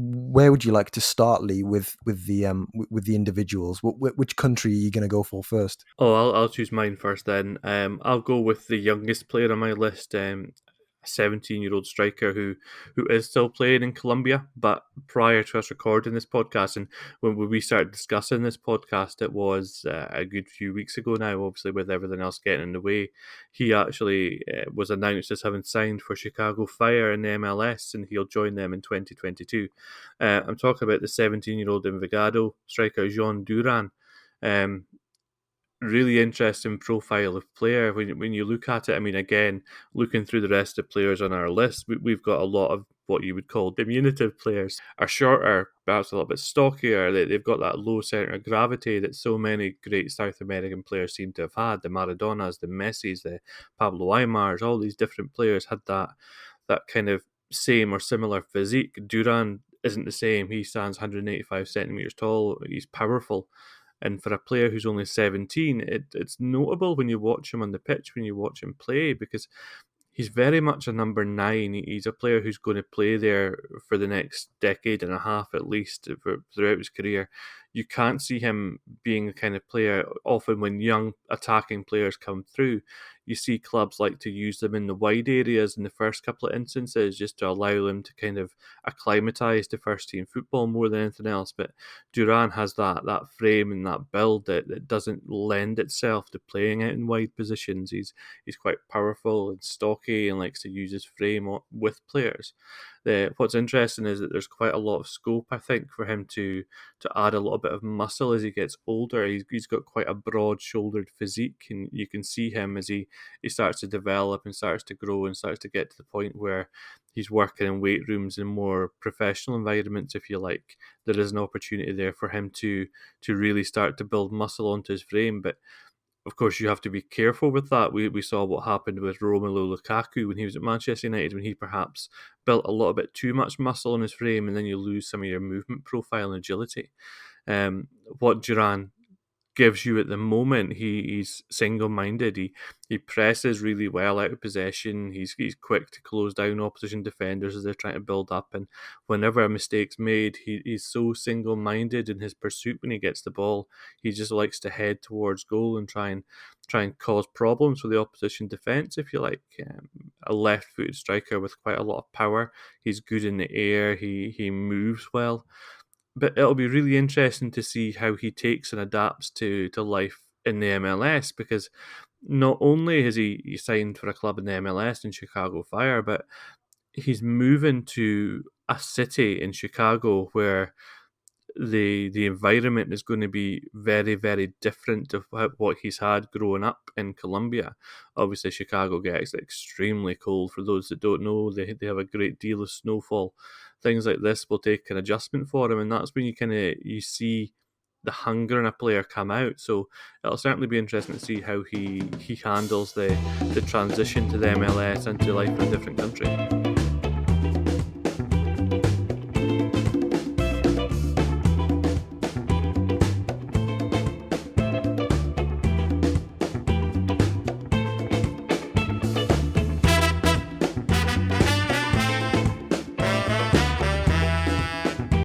where would you like to start, Lee, with the individuals? Which country are you going to go for first? Oh, I'll choose mine first then. I'll go with the youngest player on my list, a 17-year-old striker who is still playing in Colombia. But prior to us recording this podcast, and when we started discussing this podcast, it was a good few weeks ago now. Obviously, with everything else getting in the way, he actually was announced as having signed for Chicago Fire in the MLS, and he'll join them in 2022. I'm talking about the 17-year-old Envigado striker Jhon Durán. Um, Really interesting profile of player. When you look at it, I mean, again, looking through the rest of players on our list, we've got a lot of what you would call diminutive players. Are shorter, perhaps a little bit stockier. They've got that low centre of gravity that so many great South American players seem to have had. The Maradonas, the Messis, the Pablo Aymars, all these different players had that kind of same or similar physique. Duran isn't the same. He stands 185 centimeters tall. He's powerful. And for a player who's only 17, it's notable when you watch him on the pitch, when you watch him play, because he's very much a number 9. He's a player who's going to play there for the next decade and a half at least throughout his career. You can't see him being the kind of player, often when young attacking players come through, you see clubs like to use them in the wide areas in the first couple of instances just to allow them to kind of acclimatise to first team football more than anything else. But Duran has that frame and that build that doesn't lend itself to playing out in wide positions. He's quite powerful and stocky and likes to use his frame with players. What's interesting is that there's quite a lot of scope, I think, for him to add a little bit of muscle as he gets older. He's got quite a broad-shouldered physique, and you can see him as he starts to develop and starts to grow and starts to get to the point where he's working in weight rooms in more professional environments, if you like. There is an opportunity there for him to really start to build muscle onto his frame, but of course, you have to be careful with that. We saw what happened with Romelu Lukaku when he was at Manchester United, when he perhaps built a little bit too much muscle on his frame, and then you lose some of your movement profile and agility. What Duran gives you at the moment, he's single-minded. He presses really well out of possession. He's quick to close down opposition defenders as they're trying to build up, and whenever a mistake's made, he's so single-minded in his pursuit when he gets the ball. He just likes to head towards goal and try and cause problems for the opposition defence, if you like. A left-footed striker with quite a lot of power. He's good in the air. He moves well. But it'll be really interesting to see how he takes and adapts to life in the MLS, because not only has he signed for a club in the MLS in Chicago Fire, but he's moving to a city in Chicago where the environment is going to be very, very different to what he's had growing up in Colombia. Obviously, Chicago gets extremely cold. For those that don't know, they have a great deal of snowfall. Things like this will take an adjustment for him, and that's when you see the hunger in a player come out. So it'll certainly be interesting to see how he handles the transition to the MLS and to life in a different country.